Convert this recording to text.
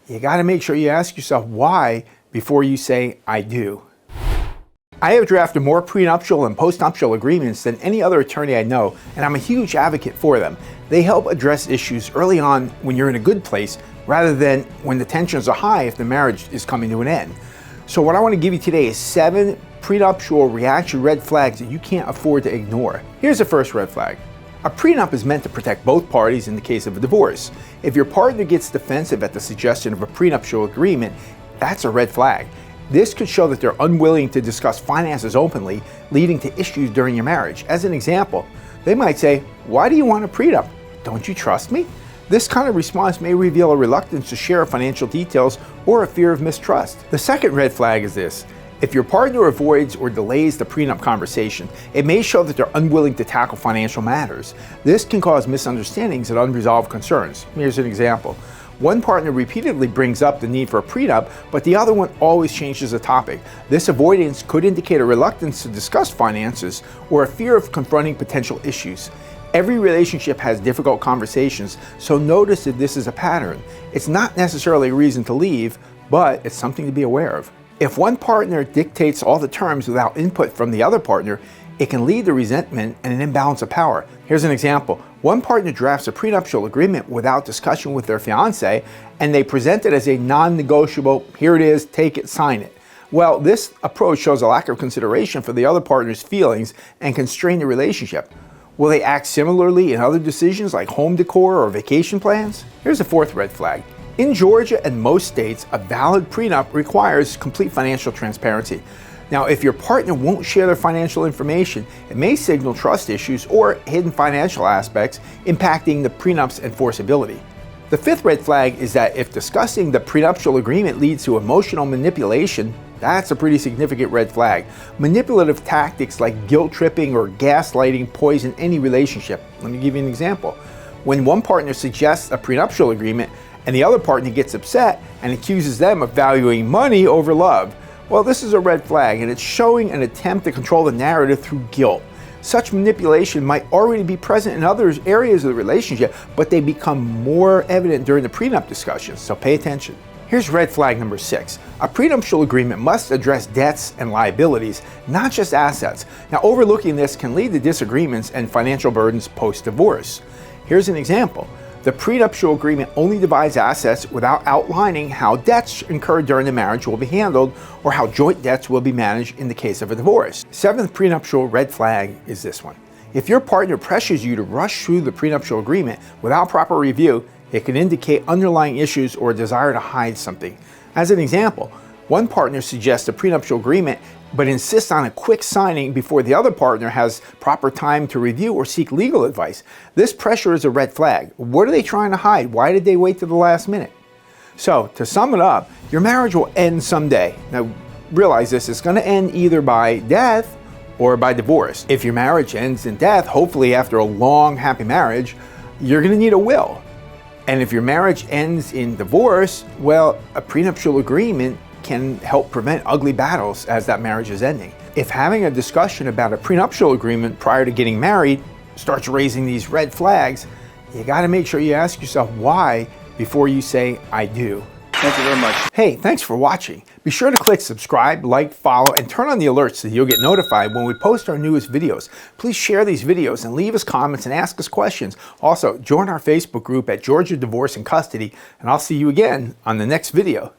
you got to make sure you ask yourself why before you say, I do. I have drafted more prenuptial and postnuptial agreements than any other attorney I know, and I'm a huge advocate for them. They help address issues early on when you're in a good place, rather than when the tensions are high if the marriage is coming to an end. So what I want to give you today is 7 prenuptial reaction red flags that you can't afford to ignore. Here's the first red flag. A prenup is meant to protect both parties in the case of a divorce. If your partner gets defensive at the suggestion of a prenuptial agreement, that's a red flag. This could show that they're unwilling to discuss finances openly, leading to issues during your marriage. As an example, they might say, "Why do you want a prenup? Don't you trust me?" This kind of response may reveal a reluctance to share financial details or a fear of mistrust. The second red flag is this. If your partner avoids or delays the prenup conversation, it may show that they're unwilling to tackle financial matters. This can cause misunderstandings and unresolved concerns. Here's an example. One partner repeatedly brings up the need for a prenup, but the other one always changes the topic. This avoidance could indicate a reluctance to discuss finances or a fear of confronting potential issues. Every relationship has difficult conversations, so notice if this is a pattern. It's not necessarily a reason to leave, but it's something to be aware of. If one partner dictates all the terms without input from the other partner, it can lead to resentment and an imbalance of power. Here's an example. One partner drafts a prenuptial agreement without discussion with their fiancé, and they present it as a non-negotiable, here it is, take it, sign it. Well, this approach shows a lack of consideration for the other partner's feelings and can strain the relationship. Will they act similarly in other decisions like home decor or vacation plans? Here's a fourth red flag. In Georgia and most states, a valid prenup requires complete financial transparency. Now, if your partner won't share their financial information, it may signal trust issues or hidden financial aspects impacting the prenup's enforceability. The fifth red flag is that if discussing the prenuptial agreement leads to emotional manipulation, that's a pretty significant red flag. Manipulative tactics like guilt tripping or gaslighting poison any relationship. Let me give you an example. When one partner suggests a prenuptial agreement and the other partner gets upset and accuses them of valuing money over love, well, this is a red flag, and it's showing an attempt to control the narrative through guilt. Such manipulation might already be present in other areas of the relationship, but they become more evident during the prenup discussions, so pay attention. Here's red flag number 6. A prenuptial agreement must address debts and liabilities, not just assets. Now, overlooking this can lead to disagreements and financial burdens post-divorce. Here's an example. The prenuptial agreement only divides assets without outlining how debts incurred during the marriage will be handled or how joint debts will be managed in the case of a divorce. Seventh prenuptial red flag is this one. If your partner pressures you to rush through the prenuptial agreement without proper review, it can indicate underlying issues or a desire to hide something. As an example, one partner suggests a prenuptial agreement but insists on a quick signing before the other partner has proper time to review or seek legal advice. This pressure is a red flag. What are they trying to hide? Why did they wait to the last minute? So, to sum it up, your marriage will end someday. Now, realize this, it's going to end either by death or by divorce. If your marriage ends in death, hopefully after a long, happy marriage, you're going to need a will. And if your marriage ends in divorce, well, a prenuptial agreement can help prevent ugly battles as that marriage is ending. If having a discussion about a prenuptial agreement prior to getting married starts raising these red flags, you got to make sure you ask yourself why before you say, I do. Thank you very much. Hey, thanks for watching. Be sure to click subscribe, like, follow, and turn on the alerts so you'll get notified when we post our newest videos. Please share these videos and leave us comments and ask us questions. Also, join our Facebook group at Georgia Divorce and Custody, and I'll see you again on the next video.